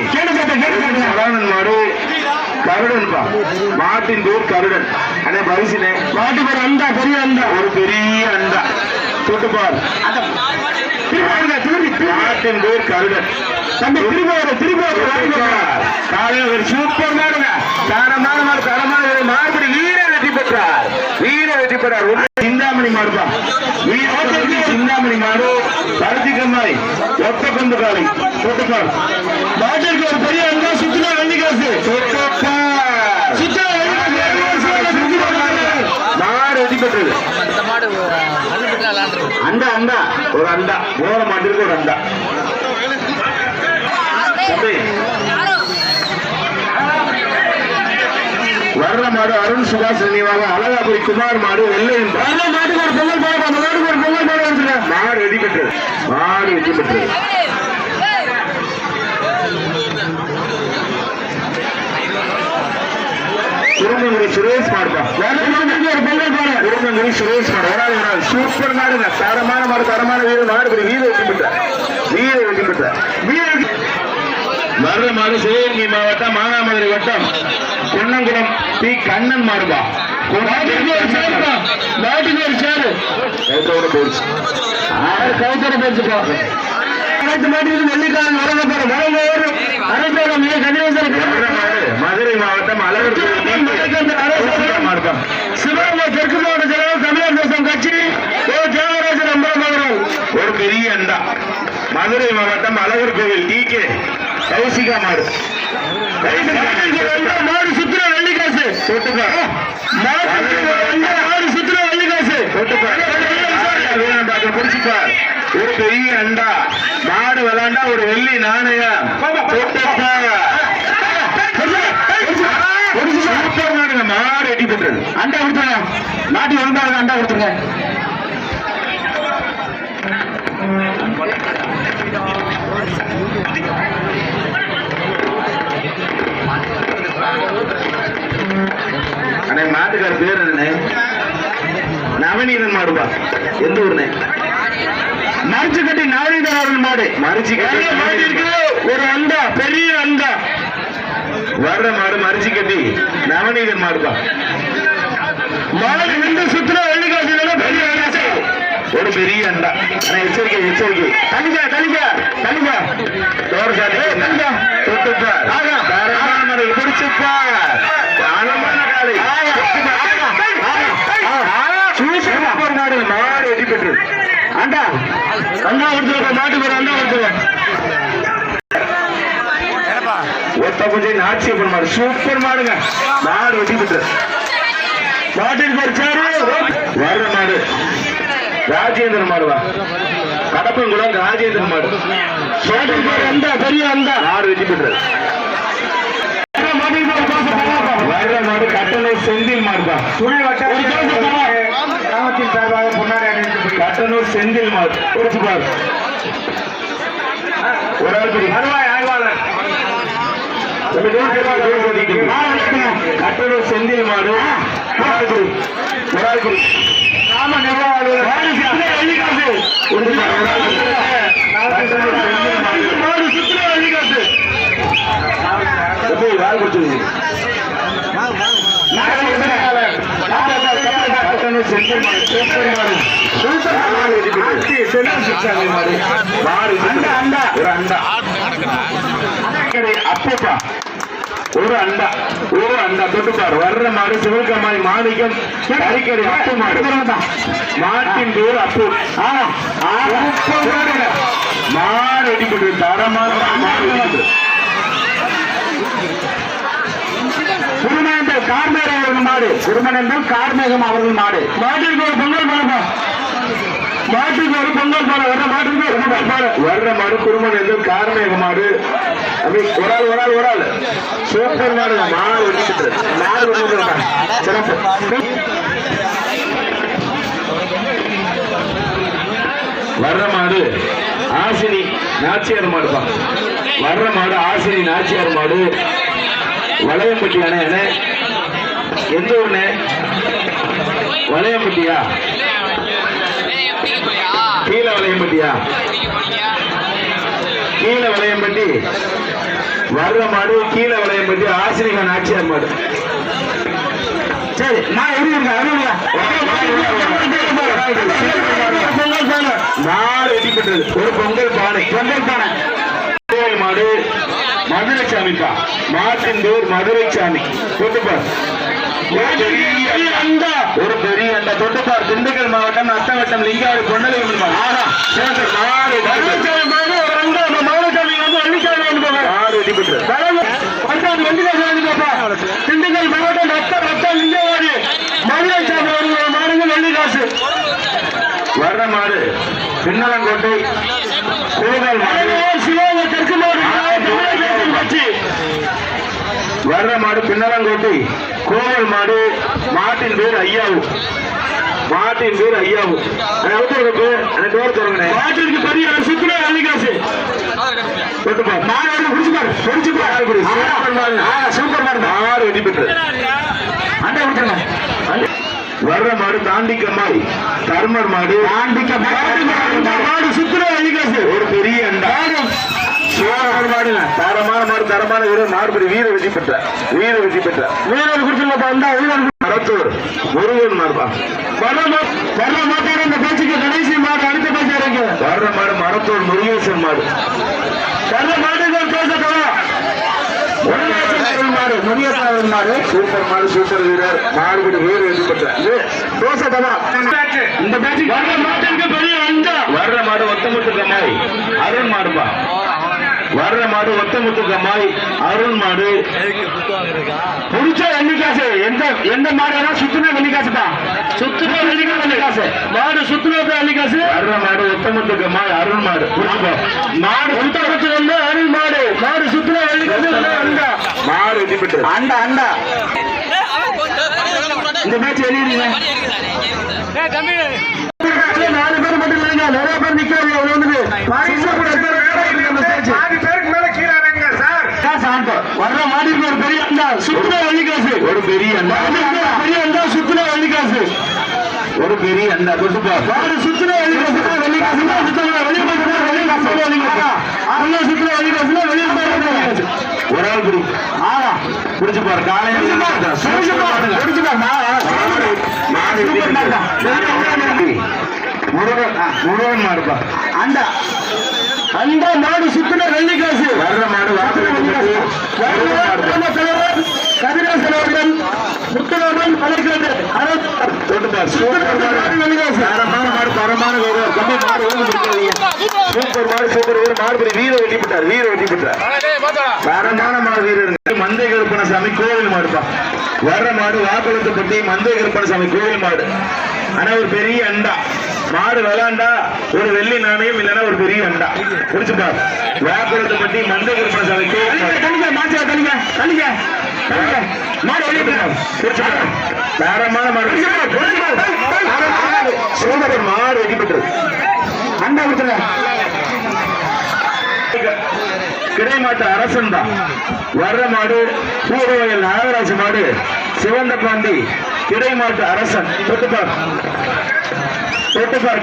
மாடு கருடன்பா. மாட்டின் பேர் கருடன். அண்ணே பரிசுனே. மாட்டுக்கு ஒரு அண்டா, பெரிய அண்டா, ஒரு பெரிய அண்டா. தொட்டுப்பார். மாட்டின் பேர் கருடன். தம்பி திருப்பி காலையில் ஒரு சூப்பர் மாடுங்க. தரமான மாடு. தரமான மாடுபடி வீர வெற்றி பெற்றார். வீர வெற்றி பெற்றார். சிந்தாமணி மாடுப்பா. சிந்தாமணி மாடு. பருத்திக்கம்மாய் ஒத்த கொண்டு காலை. தொட்டுப்பார். மாட்டிற்கு ஒரு பெரிய அண்டா. சுற்றுலா வெள்ளி காசு. மாடு வெற்றி பெற்றது. அண்டா அண்டா ஒரு அண்டா. போற மாட்டிற்கு ஒரு அண்டா. வர்ற மாடு அருண் சுபாஷ் நினைவாக அழகாபுரி குமார் மாடு வெள்ளை மாட்டுக்கு ஒரு பொங்கல் போட. மாட்டுக்கு ஒரு பொங்கல் போட வந்துருங்க. மாடு வெற்றி பெற்றது. மாடு வெற்றி பெற்றது. திருமணி சுரேஷ் மாடுப்பா. ஒரு பொங்கல் போட. பூந்தங்குடி சுரேஷ் மாடு ஒரு ஆள் சூப்பர் மாடுங்க தரமான மாடு தரமான வீரர் மாடு வீர வெற்றி பெற்றார் வர்ற மாடு சிவகங்கை மாவட்டம் மானாமதுரை வட்டம் பொன்னங்குளம் பி கண்ணன் மாடுபா நாட்டுக்கு ஒரு சேரு கவுத்தோட போயிடுச்சு கவுத்தோட போயிடுச்சுப்பா அனைத்து மாட்டுக்கு வெள்ளிக்காரன் மதுரை மாவட்டம் அழகர் மாடுபா சிவகங்கை தெற்கு மாவட்ட செயலாளர் தமிழர் தேசம் கட்சி தியாகராஜன் அம்பலம் அவர்கள் ஒரு பெரிய அண்டா மதுரை மாவட்டம் அழகர் கோவில் டி கே கௌசிகா மாடு மாடு சுத்துற வெள்ளிக்காசு மாடு சுத்துற வெள்ளிக்காசு பிடிச்சுப்பார் ஒரு பெரிய அண்டா மாடு விளாண்டா ஒரு வெள்ளி நாணயம் மாடு எட்டி பெற்றது அண்டா கொடுத்தாங்க நாட்டி வந்தாங்க அண்டா கொடுத்துருங்க அண்ணே மாட்டுக்கார பேர் என்ன நவநீதன் மாடுபா எந்த ஊர்னே மரிச்சு கட்டி நவநீதன் மாடு மரிச்சு கட்டி ஒரு அண்டா பெரிய அண்டா வர்ற மாடு மரிச்சு கட்டி நவநீதன் மாடுபா மாடு நின்று சுற்றுலா வெள்ளிக்காசு பெரிய ஒரு பெரிய அண்டா எச்சரிக்கை தலிகா தோரசாலை பிடிச்சுப்பா மாடு வெட்டி பெற்று அண்டா கொடுத்துருக்க மாட்டுக்கு ஒரு அண்டா கொடுத்துருவேன் ஒத்த கொஞ்சம் நாட்சியப்பன் மாடு சூப்பர் மாடுங்க மாடு வெட்டி பெற்று மாட்டிற்கு ஒரு சேரு வர்ற மாடு ராஜேந்திரன் மாடுவா கடப்பங்குளம் ராஜேந்திரன் மாடு அண்டா பெரிய அண்டா மாடு வெட்டி பெற்றது வர்ற மாடு கட்டணூர் செந்தில் மாடுபா கிராமத்தின் சார்பாக பொன்னாடி கட்டணூர் செந்தில் மாடு பாரு ஒரு ஆள் வருவாய் ஆய்வாளர் கட்டணூர் செந்தில் மாடு ஒரு ஆள் கிராம நிர்வாக அப்பப்பா ஒரு அண்டா தொட்டுப்பார் வர்ற மாடு சிவகமாய் மாணிக்கம் கறிக்கடை அப்பு மாடு மாட்டின் பேர் அப்பு மாடு அடிப்பட்டு தரமான மாடு குருமேந்தல் கார்மேகம் அவர்கள் மாடு குருமனேந்தல் கார்மேகம் அவர்கள் மாடு மாட்டிற்கு ஒரு பொங்கல் பாருப்பா மாட்டுக்கு ஒரு பொங்கல் பாரு வர்ற மாட்டுக்கு ஒரு பொங்கல் பாரு வர்ற மாடு குருமனேந்தல் கார்மேக மாடு அப்படி ஒரு ஆள் சூப்பர் மாடு மாடு வச்சுட்டு மாடு சிறப்பு வர்ற மாடு ஆசினி நாச்சியார் மாடுப்பா வர்ற மாடு ஆசினி நாச்சியார் மாடு வளையம்பட்டி அண்ணே எந்த ஊர்னே வளையம்பட்டியா கீழே வளையம்பட்டி வர்ற மாடு கீழே வளையம்பட்டி ஆசிரியர் நாச்சியார் மாடு சரி நான் மாடு எட்டிப்பட்டது ஒரு பொங்கல் பானை மாடு மதுரை சாமிப்பா மாட்டின் பேர் மதுரை சாமி தொட்டுப்பார் ஒரு பெரிய அண்டா தொட்டுப்பார் திண்டுக்கல் மாவட்டம் நத்தவட்டம் லிங்காடு பொன்னலை மாடு திண்டுக்கல் மாவட்டம் ரத்தம் லிங்காடு மதுரை சாமி மாடுங்க வெள்ளிக்காசு வர்ற மாடு பின்னலங்கோட்டை கோவில் மாடு சிவகங்கை தெற்கு மாவட்டம் வர்ற மாடு பின்னலங்கோட்டை கோவில் மாடு மாட்டின் பேர் ஐயாவு மாட்டிற்கு பெரிய சுற்றுலா வெள்ளிக்காசு வர்ற மாடு தாண்டிக்கம்மாய் தர்மர் மாடு மாடு சுத்துற வெள்ளிக்காசு ஒரு பெரிய அண்டா மாடு தரமான மாடு தரமான வீரர் மாடுபடி வீர வெற்றி பெற்ற வீரர் குடிச்சுள்ளப்பா வந்தா வீரர் மரத்தூர் முருகன் மாடுப்பா வர்ற மாட்டோட இந்த பேச்சுக்கு கடைசி மாடு அடுத்த பேச்சு இருக்கு வர்ற மாடு மரத்தூர் முருகேசன் மாடு வர்ற மாடுகள் பேசட்டோம் முருகேசன் மாடு சூப்பர் மாடு சூப்பர் வீரர் மாடுபடி வீர வெற்றி பெற்ற தோசை இந்த பேச்சு வர்ற மாட்டுக்கு பெரிய அண்டா வர்ற மாடு ஒத்தமுத்து கம்மாய் அருண் மாடுப்பா வர்ற மாடு ஒத்தமுத்து கம்மாய் அருண் மாடு புடிச்சா வெள்ளிக்காசு எந்த மாடு சுத்துனா வெள்ளிக்காசுப்பா சுத்துனா வெள்ளிக்காசு மாடு சுத்துனா வெள்ளிக்காசு வர்ற மாடு ஒத்தமுத்து கம்மாய் அருண் மாடு மாடு சுத்தமுத்து வந்து அருள் மாடு சுத்துனா வெள்ளிக்காசு அண்டா மாடு வெற்றி பெற்றது அண்டா இந்த மேட்ச் வெளியிடுங்க 4 பேர் மட்டும் இல்லைங்க நிறைய பேர் நிக்கிறாங்க எவ்வளவு வந்து வர்ற மாடிக்கு ஒரு பெரிய அண்டா சுத்துனா வெள்ளிக்காசு ஒரு பெரிய அண்டா சுத்துனா வெள்ளிக்காசு ஒரு பெரிய அண்டா தொட்டுப்பா மாடு சுத்துனா வெள்ளிக்காசு வெள்ளிக்காசு ஒரு ஆள் பிடி பிடிச்சு பாரு காலையில முருகன் மாடுப்பா அண்டா மாடு சுத்துனா வெள்ளிக்காசு வர்ற மாடு கதிராசன் முத்துராமன் பழக்கிறது தரமான மாடு தரமான சூப்பர் மாடு சூப்பர் வீரர் மாடுபடி வீர வெட்டி பெற்றார் தரமான மாடு வீரர் மந்தை கருப்பணசாமி கோவில் மாடுப்பா வர்ற மாடு வாக்குளத்துப்பட்டி மந்தை கருப்பணசாமி கோவில் மாடு ஆனா ஒரு பெரிய அண்டா மாடு விளாண்டா ஒரு வெள்ளி நாணயம் இல்லைன்னா ஒரு பெரிய அண்டா புடிச்சுப்பா வாக்குளத்துப்பட்டி மந்தை கருப்பணசாமி மாடு தரமான மாடு சூப்பர் மாடு வெட்டி பெற்றது அண்டா கொடுத்துருங்க கிடைமாட்டு அரசன் தான் வர்ற மாடு பூர்வயல் நாகராஜ் மாடு சிவந்த பாண்டி கிடைமாட்டு அரசன் தொட்டுப்பார்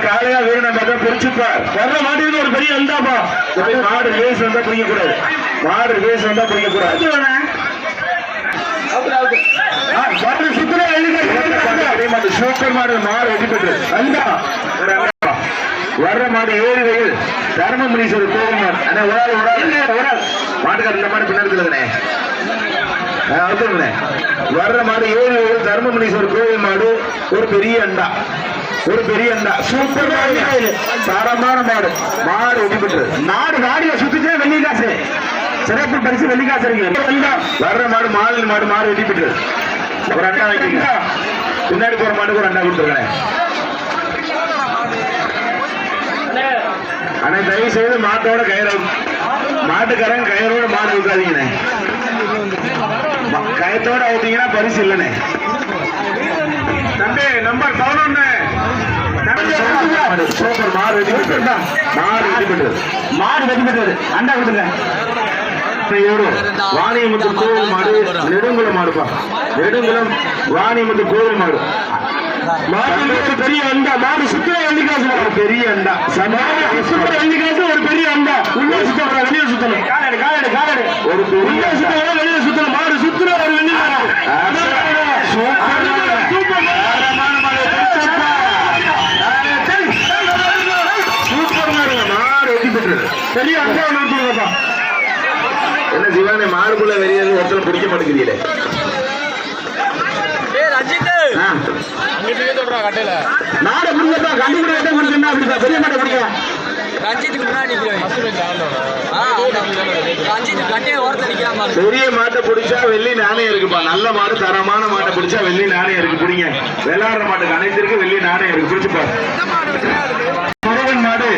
காளையா வீரனை பார்த்தா பிரிச்சுப்பார் வர்ற மாட்டுக்கு ஒரு பெரிய அண்டாப்பா மாடு ரேஸ் வந்தா பிடிக்கக்கூடாது சுத்துற கிடைமாட்டு சூப்பர் மாடு வெட்டி பெற்றது அண்டா வர்ற மாடு ஏழு வயல் தர்மமுனீஸ்வரர் கோவில் மாடு ஆனா ஒரு ஆள் மாட்டுக்கார இந்த மாடு பின்னாடி வர்ற மாடு ஏழு வயல் தர்மமுனீஸ்வரர் கோவில் மாடு ஒரு பெரிய அண்டா சூப்பர் மாடு தரமான மாடு வெட்டி பெற்றது மாடியை சுத்திச்சே வெள்ளிக்காசு சிறப்பு பரிசு வெள்ளிக்காசு இருக்கு வர்ற மாடு மாடு வெட்டி பெற்றது ஒரு அண்டா வைக்கிறீங்க பின்னாடி போற மாட்டுக்கு ஒரு அண்டா கொடுத்துருக்கேன் ஆனா தயவு செய்து மாட்டோட மாட்டுக்காரன் கயிறோட மாடு வைக்காதீங்கண்ணே கயத்தோட அவுத்தீங்கன்னா பரிசு இல்லைண்ணே தம்பி நம்பர் 11 சூப்பர் மாடு வெட்டி பெற்றது அண்டா கொடுங்க வாணியமுத்து கோவில் மாடு நெடுங்குளம் மாடுப்பா நெடுங்குளம் வாணியமுத்து கோவில் மாடு பெரிய அண்டா மாடு சுத்துற வெள்ளிக்காசு பெரிய அண்டா சுத்துற வெள்ளிக்காசு ஒரு பெரிய அண்டா உள்ள சுத்தம் வெளியே சுத்தணும் காலடு ஒரு பெரிய சுத்தம் வெளியே சுத்தணும் மாடு சுத்துற ஒரு பெரிய அண்டா ஒன்று என்ன சிவானே மாடுக்குள்ள வெளியே ஒருத்தர் பிடிக்க மாட்டேங்கிறீங்களே நாடு முடிஞ்சப்பா கண்டுபிடிக்க முடிஞ்சுன்னா அப்படிப்பா பெரிய மாட்டை பிடிக்க பெரிய மாட்டை பிடிச்சா வெள்ளி நாணயம் இருக்குப்பா நல்ல மாடு தரமான மாட்டை பிடிச்சா வெள்ளி நாணயம் இருக்கு பிடிங்க விளையாடுற மாட்டுக்கு அனைத்திற்கு வெள்ளி நாணயம் இருக்கு பிடிச்சுப்பா முருகன் மாடு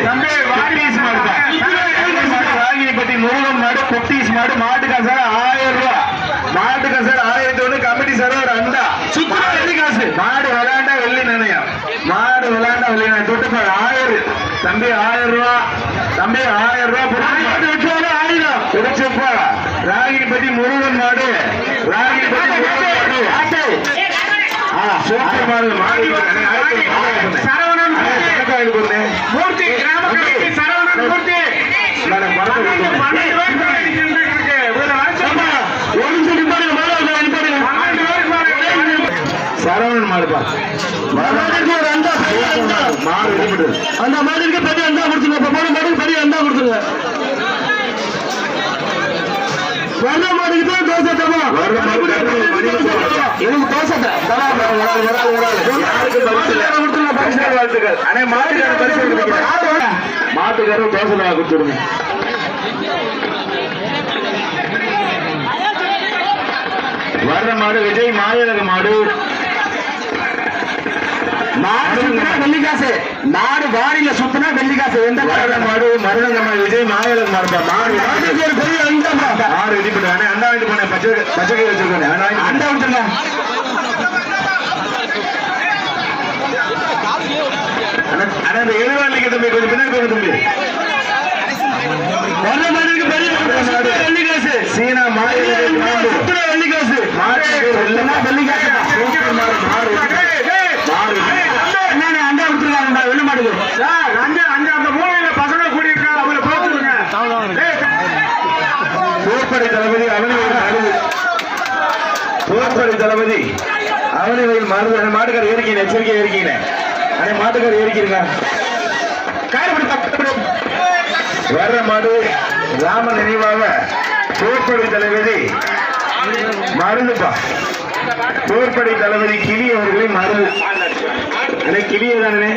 ராகினிப்பட்டி முருகன் மாடு குட்டீஸ் மாடு மாட்டுக்கா சார் 1000 ரூபாய் மாட்டுக்கா சார் 1001 கமிட்டி சார் ஒரு அண்டா காசு மாடு விளையாண்டா வெள்ளி நாணயம் தொட்டுப்பாரு 1000 தம்பி 1000 ரூபாய் தம்பி 1000 ரூபாய் பிடிச்சுப்பா ராகினிப்பட்டி முருகன் மாடு சூப்பர் மாடு மாடு சரவணன் மூர்த்தி கிராம கமிட்டி சரவணன் மூர்த்தி சரவணன் மாடுப்பா மாடு அந்த மாடுக்கு பெரிய அண்டா கொடுத்துருங்க. இப்ப போன மாடுக்கு பெரிய அண்டா கொடுத்துருங்க. வர்ற மாடுக்கு தான் தோசை தருவா. எனக்கு தோசை வாழ்த்துக்கள். ஆனா மாட்டுக்கார பரிசு மாட்டுக்காரரும் தோசை தான் கொடுத்துருங்க. வர்ற மாடு விஜய் மாயழக மாடு வெள்ளிக்காசு நாடு வாரியில சுத்தினா வெள்ளிக்காசு எந்த வர்ற மாடு மருதங்க விஜய் மாயழக மாடுப்பா மாடு ஒரு பெரிய அண்டா மாடு ரெடி பண்ண அண்டா வாங்கிட்டு போனேன் பச்சை வச்சிருக்கேன் அண்டா விட்டுருங்க. ஆனா இந்த எழுவாளிக்கு தம்பி கொஞ்சம் பின்னாடி போங்க தம்பி. வர்ற மாடுக்கு பெரிய வெள்ளிக்காசு சீனா மாயழக சுத்தினா வெள்ளிக்காசு மாடு வெள்ளிக்காசு என்ன அண்டா விட்டுருக்காங்க வெள்ள மாடுக்கு அந்த மூலையில பசங்க கூடி இருக்கா அவங்கள பார்த்துருங்க. போர்ப்படை தளபதி அவனிவயில் மருது போர்ப்படை தளபதி அவனிவயில் மருது அந்த மாட்டுக்கார ஏறிக்கீங்க எச்சரிக்கை ஏறிக்கீங்க அதே மாட்டுக்கார ஏறிக்கிறீங்க. வர்ற மாடு ராம நினைவாக போர்ப்படை தளபதி மருதுப்பா போர்ப்படை தளபதி கிளி அவர்களை மருது கிளியே தானே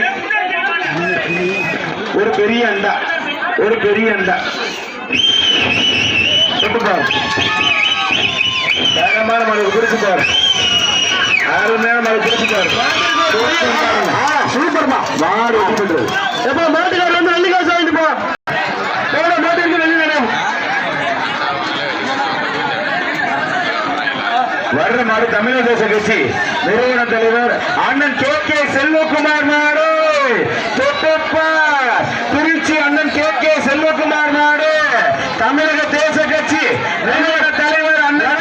ஒரு பெரிய அண்டா தரமான மழை குறிச்சுப்பார் அருமையான மழை குறிச்சுப்பார் சூப்பர்மா மாடு எப்ப மாட்டுக்காரர் வந்து வெள்ளிக்காசு வாங்கிட்டு போ மாட்டுக்கு வெள்ளி நேரம் வர்ற மாடு தமிழக தேச கட்சி நிறுவன தலைவர் அண்ணன் கே செல்வகுமார் நாடு திருச்சி அண்ணன் கே செல்வகுமார் நாடு தமிழக தேச கட்சி நிறுவன தலைவர் அண்ணன்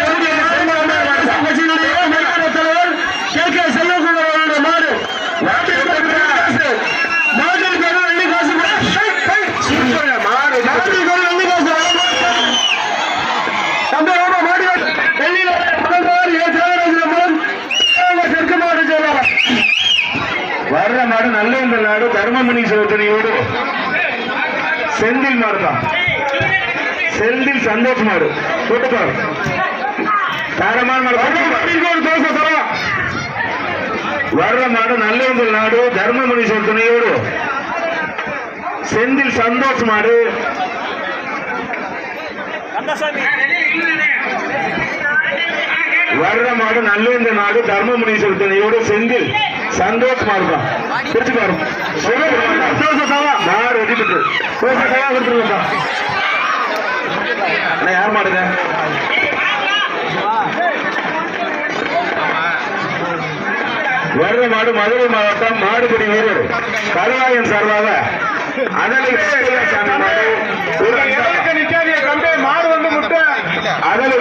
தலைவர் கே செல்வகுமார் மாடு வெள்ளி காசு மாடு வெள்ளி காசு வர்ற மாடு நல்ல நாடு தர்மமணி சோதனையோடு செந்தில் மாடு தான் செந்தில் சந்தோஷ் மாடு போட்டுப்பாரு தரமான மாடு ஒரு தோசை தரம் வர்ற மாடு நல்ல நாடு தர்மமணி சோதனையோடு செந்தில் சந்தோஷ் மாடு வர்ற மாடு நல்ல நாடு தர்மமுனி சொல்லியோடு செந்தில் சந்தோஷ் மாடுதான் பிரிச்சு பாரு மாடு வெட்டிட்டு கொடுத்துருங்கப்பா யார் மாடுங்க வர்ற மாடு மதுரை மாவட்டம் மாடுபிடி வீரர் கருவாயன் சார்பாக அதனை மாடு வந்து முட்டை அதனை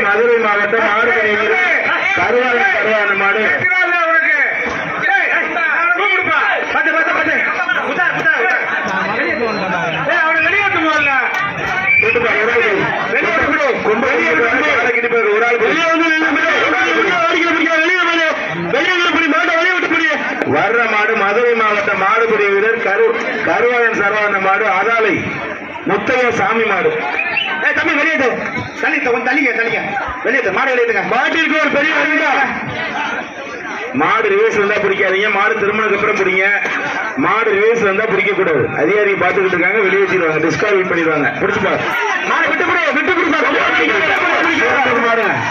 மதுரை மாவட்டம் மாடுபிடி வீரர் கருவாயன் மாடு வர்ற மாடு மதுரை மாவட்ட மாடுபிடி வீரர் கருவாயன் சரவண மாடு அதாலை முத்தைய சாமி மாடு தம்பி வெளியேது தள்ளிங்க வெளியேது மாடு வெளியேதுங்க மாட்டிற்கு ஒரு பெரிய மாடு ரிவேஸ் வந்தா பிடிக்காதீங்க மாடு திருமணத்துக்கு அப்புறம் பிடிங்க மாடு ரிவேஸ் வந்தா பிடிக்க கூடாது அதிகாரி பாத்துக்கிட்டு இருக்காங்க வெளியே வச்சிருவாங்க டிஸ்குவாலிஃபை பண்ணிடுவாங்க பிடிச்சு பாரு மாடு விட்டு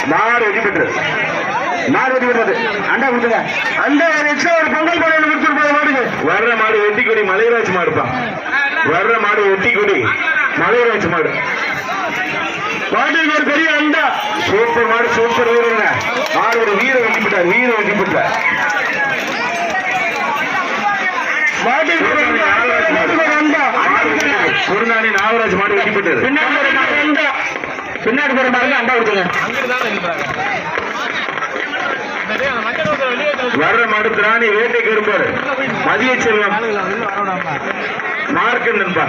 மாடு வெட்டி பெற்று மாடு வெட்டி பெற்றது அண்டா கொடுத்துங்க அந்த எக்ஸ்ட்ரா ஒரு பொங்கல் பாடு கொடுத்துருப்போம் மாடுக்கு வர்ற மாடு வெட்டிக்குடி மலைராஜ் மாடுப்பான் வர்ற மாடு வெட்டிக்குடி மலைராஜ் மாடு மாட்டுக்கு ஒரு பெரிய அண்டா சூப்பர் மாடு சூப்பர் வீரங்க மாடோட வீர வெட்டிப்பட்டார் மாட்டுக்கு ஒரு அண்டா குருநாணி நாகராஜ் மாடு வெட்டிப்பட்டது. பின்னாடி போற பாருங்க அண்டா கொடுத்துங்க. வர்ற மாடு திராணி வேட்டை கருப்பாரு மதிய செல்வம் மார்க்கு நண்பா.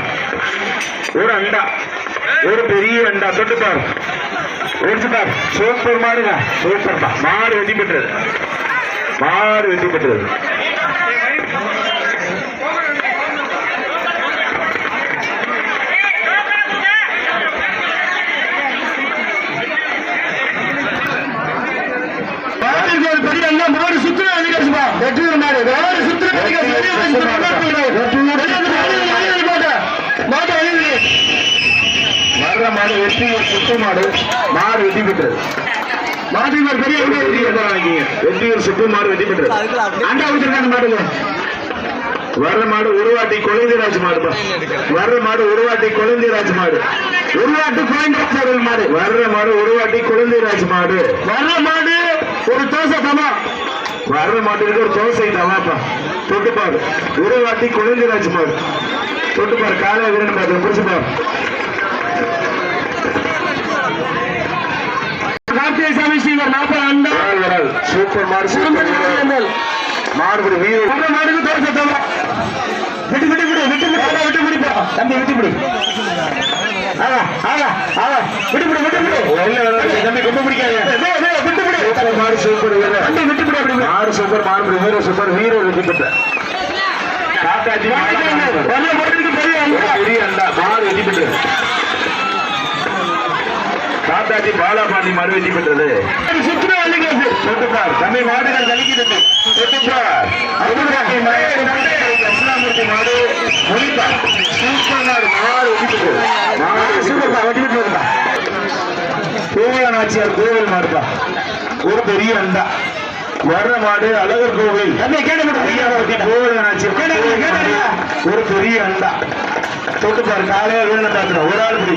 ஒரு அண்டா, ஒரு பெரிய அண்டா தொட்டுப்பார் ஒடிச்சுப்பார். சூப்பர் மாடுங்க, சூப்பர் தான். மாடு வெட்டி பெற்றது, மாடு வெட்டி பெற்றது. பெரிய அண்ணா மாடு சுத்துற அதிகாரிப்பா. வெற்றி மாடு மாடு சுத்துற வர்ற மாடு வெற்றி சுத்து மாடு, மாடு வெட்டி பெற்றது. மாட்டுக்கு பெரிய வெற்றியூர் சுத்து மாடு வெட்டி பெற்றது. அண்டா கொடுத்துருக்காங்க மாட்டுக்கு. வர்ற மாடு உருவாட்டி கொழுந்திராஜ் மாடுப்பா. வர்ற மாடு உருவாட்டி கொழுந்திராஜ் மாடு, உருவாட்டு கோயம்புத்தூர் மாடு. வர்ற மாடு உருவாட்டி கொழுந்திராஜ் மாடு. வர்ற மாடு ஒரு தோசை தமா. வர்ற மாட்டுக்கு ஒரு தோசை தவாப்பா. தொட்டுப்பாரு உருவாட்டி கொழுந்திராஜ் மாடு. தொட்டுப்பாரு காலைய வீரன் பாரு பிடிச்சுப்பாரு. கார்த்திகசாமி ஸ்ரீவர் நாற்பது அண்டா. சூப்பர் மாடு, சூப்பர் மாடுபடி வீரர். மாடுக்கு தோசை தமா. விட்டு விட்டு விடு விட்டு விட்டு விட்டு பிடிப்பா தம்பி, விட்டு பிடி. விட்டு விடு விட்டு விடு தம்பி ரொம்ப பிடிக்காது. விட்டு விடு. சூப்பர் மாடு, சூப்பர் வீரர். தம்பி விட்டு விடு. அப்படி மாடு சூப்பர், மாடு வீரர் சூப்பர், வீரர் வெற்றி பெற்ற காக்காஜி பெரிய அண்டா மாடு வெற்றி பெற்றது. காத்தாஜி பாலாபாண்டி மாடு வெற்றி பெற்றது. சுற்றுலா தொட்டுப்பார் தம்பி மாடுகள் கலிக்கிறது. தொட்டுப்பார் தட்சிணாமூர்த்தி மாடு மொழிப்பா. சூப்பர் மாடு, மாடு வெற்றி பெற்றது. மாடு சூப்பர்ப்பா, வெற்றி பெற்றது. கோவில் நாச்சியார் கோவில் மாடுப்பா. ஒரு பெரிய அண்டா. வர்ற மாடு அழகர் கோவில் கோவில் நாச்சியார் ஒரு பெரிய அண்டா. தொட்டுப்பார் காலையா வீரனை பார்க்கிறோம். ஒரு ஆள் பிடி,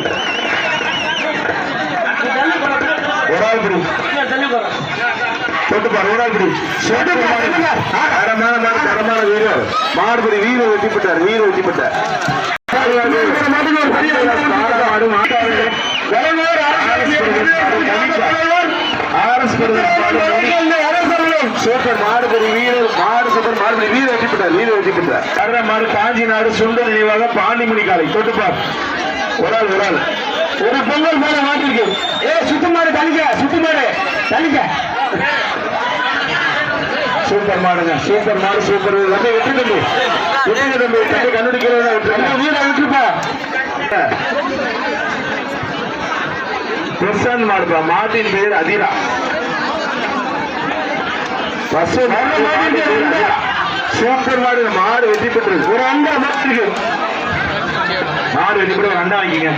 ஒரு ஆள் பிடி. தொட்டுப்பார் ஒரு ஆள் பிடி. தரமான மாடு, தரமான வீரர். மாடுபடி வீரர் வெற்றி பெற்றார், வீரர் வெற்றி பெற்றார். சூப்பர் மாடுபடி வீரர், மாடு சூப்பர் மாடுபடி வீரர் வெற்றி பெற்றார், வீரர் வெற்றி பெற்றார். வர்ற மாடு காஞ்சி நாடு சுண்ட நினைவாக பாண்டிமணி காலை. தொட்டுப்பார் ஒரு ஆள், ஒரு ஆள். ஒரு பொங்கல் மேல மாட்டிருக்கு. சுத்து மாடு தலிக்க, சுத்து மாடு தலிக்க. சூப்பர் மாடுங்க, சூப்பர் மாடு, சூப்பர் தம்பி. வெற்றி தம்பி, விடுங்க தம்பி. தம்பி கண்டுபிடிக்கிறதா வீர விட்டுப்பா. பிரசாந்த் மாடுப்பா. மாட்டின் பெயர் அதிரா. சூப்பர் மாடு, மாடு வெற்றி பெற்றது. ஒரு அண்டா மாட்டிருக்கு. மாடு வெற்றி பெற்ற ஒரு அண்டா வாங்கிங்க.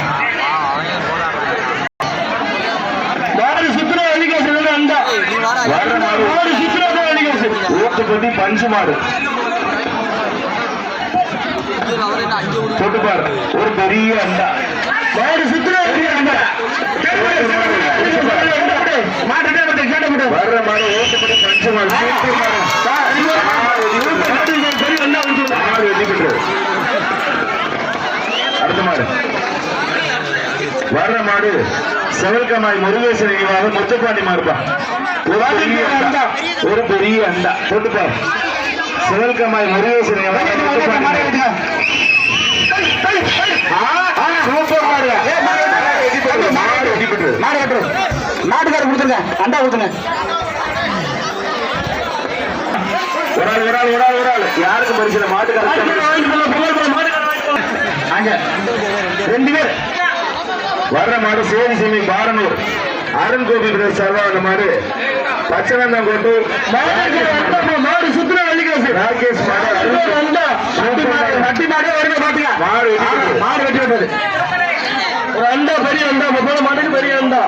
மாடு சுற்றுலா அதிகாரி அண்டா. வர்ற மாடு மாடு சுற்றுலா அதிகாரி ஊத்துப்பட்டி பஞ்சு மாடு. தொட்டுப்பார் ஒரு பெரிய அண்டா. மாடு சுற்றுலா அண்டா. வர்ற மாடு ஊத்துப்பட்டி பஞ்சு மாடு. மாடு வெற்றி பெற்றது. அடுத்த மாடு வர்ற மாடு செவல்கமாய் முருகேசன் நினைவாக முத்துப்பாண்டி மாறுப்பா. ஒரு பெரிய அண்டா. தொட்டுப்பார் செவல்கமாய் முருகேசன் நினைவாக முத்துப்பாண்டி. சூப்பர் மாடு, மாடு வெற்றி பெற்றது. மாடு கட்டுரு. மாட்டுக்காரர் கொடுத்துருங்க, அண்டா கொடுத்துங்க. ஒரு ஆள், ஒரு ஆள், ஒரு ஆள், ஒரு ஆள். யாருக்கு பரிசு? மாட்டுக்காரர். ரெண்டு பேர். வர்ற மாடு சேரி சிமி பாரனூர் அருண் கோபி பிரதேச சர்வான மாடு. பச்சனந்தம் கோட்டு மாடு சுற்றுலா அதிகாரி ராகேஷ் மாடு. நட்டி மாடு வருங்க பாத்துங்க. மாடு மாடு வெட்டி விட்டது. ஒரு அண்டா, பெரிய அண்டா. போன மாட்டுக்கு பெரிய அண்டா.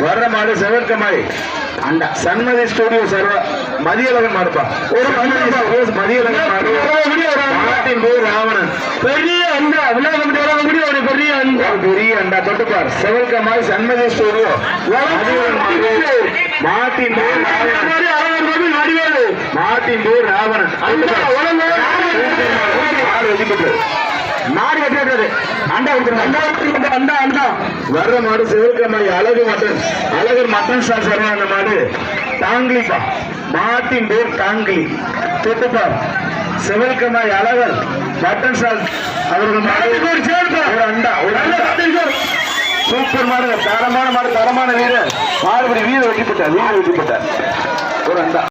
வர்ற மாடு செவற்கமாய் அண்டா சண்மதி ஸ்டுடியோ சர்வ மதியழகன் மாடுப்பா ஒரு மதியழகன் மாடு மாட்டின் பேர் ராவணன் பெரிய அண்டா விளையாட முடியும் ஒரு பெரிய அண்டா பெரிய அண்டா தொட்டுப்பார் செவல்கமாய் சண்மதி ஸ்டுடியோ மதியழகன் மாடு மாட்டின் பேர் ராவணன் மாட்டின் பேர் ராவணன் மாடு வெற்றி பெற்றது நாடு கட்டிடுறது அண்டா கொடுத்துருங்க அண்டா அண்டா வர்ற மாடு சிவகமாய் அழகர் மட்டன் ஸ்டார் சர்வான மாடு டாங்கிலிப்பா மாட்டின் பேர் டாங்கிலி தொட்டுப்பார் சிவகமாய் அழகர் மட்டன் ஸ்டார் அவர்கள் மாடு ஒரு அண்டா ஒரு அண்டா சூப்பர் மாடு தரமான வீரர் மாடுபடி வீரர் வெற்றி பெற்றார் ஒரு அண்டா